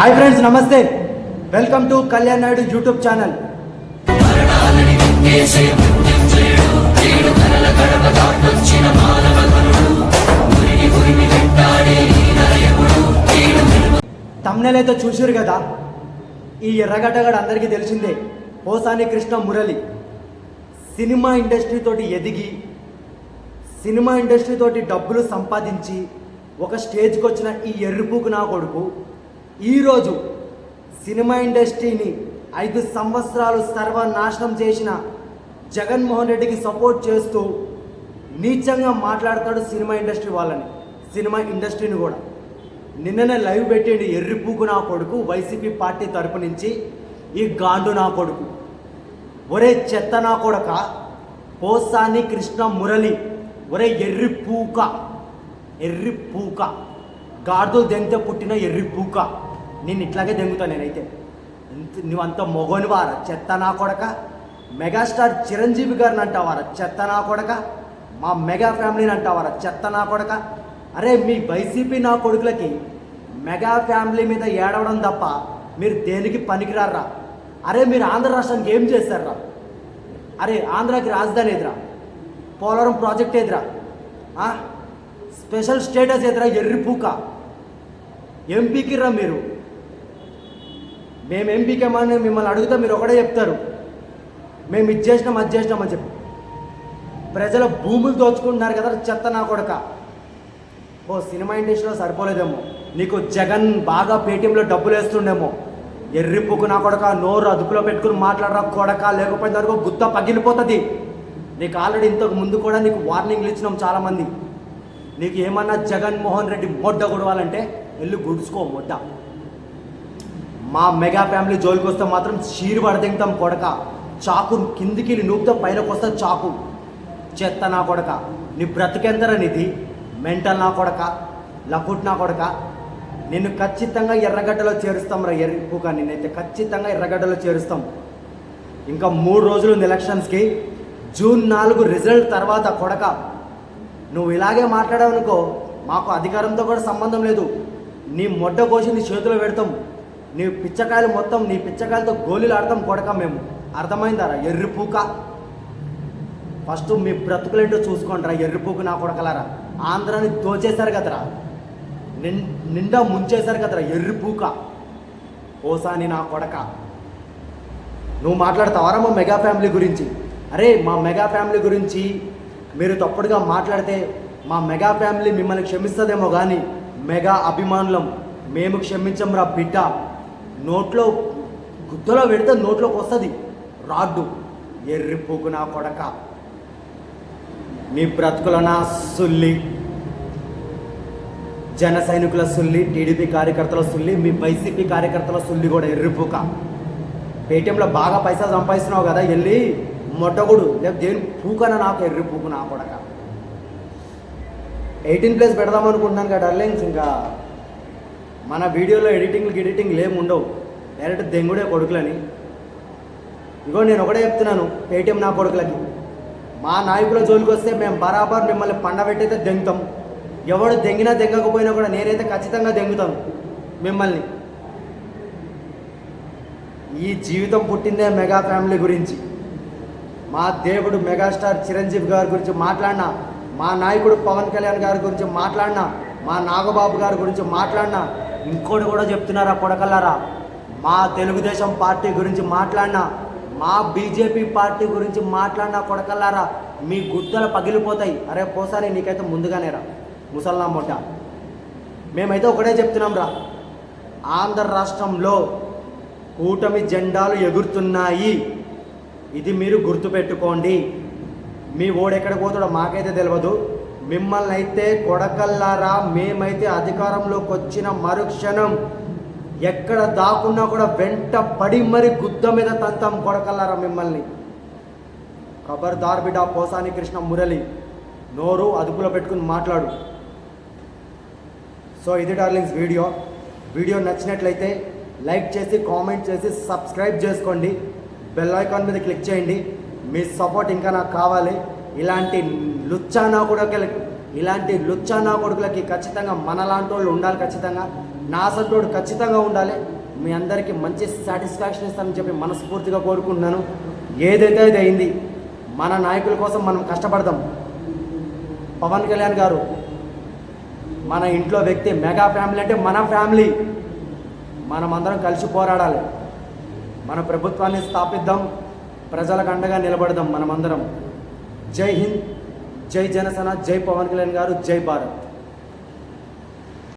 Hi friends, నమస్తే. Welcome to Kalyan Naidu YouTube channel. Thumbnail అయితే చూసారు కదా. ఈ ఎర్రగడ్డగడ అందరికీ తెలిసిందే. పోసాని కృష్ణ మురళి సినిమా ఇండస్ట్రీ తోటి ఎదిగి, సినిమా ఇండస్ట్రీ తోటి డబ్బులు సంపాదించి ఒక స్టేజ్కి వచ్చిన ఈ ఎర్రిపూకు నా కొడుకు ఈరోజు సినిమా ఇండస్ట్రీని 5 సంవత్సరాలు సర్వనాశనం చేసిన జగన్మోహన్ రెడ్డికి సపోర్ట్ చేస్తూ నీచంగా మాట్లాడతాడు సినిమా ఇండస్ట్రీ వాళ్ళని, సినిమా ఇండస్ట్రీని కూడా. నిన్ననే లైవ్ పెట్టండి ఎర్రిపూకు నా కొడుకు వైసీపీ పార్టీ తరపు నుంచి. ఈ గాండు నా కొడుకు, ఒరే చెత్త నా కొడక పోసాని కృష్ణ మురళి, ఒరే ఎర్రిపూక, ఎర్రిపూక, గాడిదలు దెంగితే పుట్టిన ఎర్రిపూక. నేను ఇట్లాగే దెంగుతా నేనైతే. నువ్వంత మొగోనివారా చెత్త నా కొడక? మెగాస్టార్ చిరంజీవి గారిని అంటావారా చెత్త నా కొడక? మా మెగా ఫ్యామిలీని అంటావారా చెత్త నా కొడక? అరే మీ వైసీపీ నా కొడుకులకి మెగా ఫ్యామిలీ మీద ఏడవడం తప్ప మీరు దేనికి పనికిరారా? అరే మీరు ఆంధ్ర రాష్ట్రానికి ఏం చేశారా? అరే ఆంధ్రాకి రాజధాని ఎదురా, పోలవరం ప్రాజెక్ట్ ఎదురా, స్పెషల్ స్టేటస్ ఎదురా ఎర్రిపూక. ఎంపీకి రా మీరు. మేము ఎంపీకేమని మిమ్మల్ని అడుగుతా, మీరు ఒకటే చెప్తారు మేము ఇది చేసినాం అది చేసినామని చెప్పి. ప్రజల భూములు దోచుకుంటున్నారు కదా చెత్త నా కొడక. ఓ సినిమా ఇండస్ట్రీలో సరిపోలేదేమో నీకు, జగన్ బాగా పేటీఎంలో డబ్బులు వేస్తుండేమో. ఎర్రిపూకు నా కొడక, నోరు అదుపులో పెట్టుకుని మాట్లాడరా కొడక, లేకపోతే దానికి గుత్త పగిలిపోతుంది. నీకు ఆల్రెడీ ఇంతకు ముందు కూడా నీకు వార్నింగ్లు ఇచ్చినాం చాలామంది. నీకు ఏమన్నా జగన్మోహన్ రెడ్డి మొడ్డ కొడవాలంటే వెళ్ళి గుడుచుకో మొడ్డ. మా మెగా ఫ్యామిలీ జోలికి వస్తే మాత్రం చీరు పడదింగుతాం కొడక. చాకు కిందికి నూపుతో పైనకు వస్తే చాకు. చెత్త నా కొడక, నీ బ్రతికెంతరా నిధి? మెంటల్ నా కొడక, లఫుట్ నా కొడక. నిన్ను ఖచ్చితంగా ఎర్రగడ్డలో చేరుస్తాం రా ఎర్రిపూక. నిన్నైతే ఖచ్చితంగా ఎర్రగడ్డలో చేరుస్తాం. ఇంకా 3 రోజులు ఉంది ఎలక్షన్స్కి. జూన్ 4 రిజల్ట్ తర్వాత కొడక నువ్వు ఇలాగే మాట్లాడావనుకో, మాకు అధికారంతో కూడా సంబంధం లేదు. నీ మొడ్డ కోసి నీ చేతిలో పెడతాం. నీ పిచ్చకాయలు మొత్తం, నీ పిచ్చకాయలతో గోళీలు ఆడతాం కొడక మేము. అర్థమైందారా ఎర్రిపూక? ఫస్ట్ మీ బ్రతుకులేంటో చూసుకోండిరా ఎర్రిపూకు నా కొడకలారా. ఆంధ్రాని దోచేశారు కదరా, నిండా ముంచేశారు కదరా ఎర్రిపూక. ఓసాని నా కొడక, నువ్వు మాట్లాడతావారా మా మెగా ఫ్యామిలీ గురించి? అరే మా మెగా ఫ్యామిలీ గురించి మీరు తప్పుడుగా మాట్లాడితే మా మెగా ఫ్యామిలీ మిమ్మల్ని క్షమిస్తుందేమో కానీ మెగా అభిమానులం మేము క్షమించం రా బిడ్డ. నోట్లో గుద్దలో పెడితే నోట్లోకి వస్తుంది రాడ్డు. ఎర్రిపూకు నా కొడక, మీ బ్రతుకుల నా సుల్లి, జన సైనికుల సుల్లి, టీడీపీ కార్యకర్తల సుల్లి, మీ వైసీపీ కార్యకర్తల సుల్లి కూడా ఎర్రిపూక. పేటీఎంలో బాగా పైసా సంపాదిస్తున్నావు కదా, వెళ్ళి మొట్టగుడు లేకపోతే దేని పూకన నాకు ఎర్రిపూకు నా కొడక. 18+ పెడదాం అనుకుంటున్నాను కదా డార్లింగ్స్. ఇంకా మన వీడియోలో ఎడిటింగ్లు ఏమి ఉండవు, డైరెక్ట్ దెంగుడే కొడుకులని. ఇగో నేను ఒకటే చెప్తున్నాను పేటీఎం నా కొడుకులకి, మా నాయకుల జోలికి వస్తే మేము బరాబర్ మిమ్మల్ని పండబెట్టయితే దెంగుతాం. ఎవడు దెంగినా దెంగకపోయినా కూడా నేనైతే ఖచ్చితంగా దెంగుతాను మిమ్మల్ని. ఈ జీవితం పుట్టిందే మెగా ఫ్యామిలీ గురించి. మా దేవుడు మెగాస్టార్ చిరంజీవి గారి గురించి మాట్లాడినా, మా నాయకుడు పవన్ కళ్యాణ్ గారి గురించి మాట్లాడినా, మా నాగబాబు గారి గురించి మాట్లాడినా, ఇంకోటి కూడా చెప్తున్నారా కొడకల్లారా, మా తెలుగుదేశం పార్టీ గురించి మాట్లాడినా, మా బీజేపీ పార్టీ గురించి మాట్లాడినా కొడకల్లారా మీ గుద్దలు పగిలిపోతాయి. అరే పోసాని నీకైతే ముందుగానే రా ముసల్లా మొట్ట. మేమైతే ఒకటే చెప్తున్నాం రా, ఆంధ్ర రాష్ట్రంలో కూటమి జెండాలు ఎగురుతున్నాయి. ఇది మీరు గుర్తుపెట్టుకోండి. మీ ఓడెక్కడికి పోతాడో మాకైతే తెలియదు. మిమ్మల్ని అయితే కొడకల్లారా మేమైతే అధికారంలోకి వచ్చిన మరుక్షణం ఎక్కడ దాకున్నా కూడా వెంట పడి మరి గుద్ద మీద తంతాం కొడకల్లారా మిమ్మల్ని. ఖబర్దార్ బిడ్డ పోసాని కృష్ణ మురళి, నోరు అదుపులో పెట్టుకుని మాట్లాడు. సో ఇది డార్లింగ్స్ వీడియో నచ్చినట్లయితే లైక్ చేసి కామెంట్ చేసి సబ్స్క్రైబ్ చేసుకోండి. బెల్ ఐకాన్ మీద క్లిక్ చేయండి. మీ సపోర్ట్ ఇంకా నాకు కావాలి. ఇలాంటి లుచ్చా నా కొడుకులకి ఖచ్చితంగా మనలాంటి వాళ్ళు ఉండాలి ఖచ్చితంగా. నా అసంటోడు ఖచ్చితంగా ఉండాలి. మీ అందరికీ మంచి సాటిస్ఫాక్షన్ ఇస్తానని చెప్పి మనస్ఫూర్తిగా కోరుకుంటున్నాను. ఏదైతే అది అయింది, మన నాయకుల కోసం మనం కష్టపడదాం. పవన్ కళ్యాణ్ గారు మన ఇంట్లో వ్యక్తి. మెగా ఫ్యామిలీ అంటే మన ఫ్యామిలీ. మనమందరం కలిసి పోరాడాలి. మన ప్రభుత్వాన్ని స్థాపిద్దాం, ప్రజలకు అండగా నిలబడదాం మనమందరం. జై హింద్, జై జనసేన, జై పవన్ కళ్యాణ్ గారు, జై భారత్.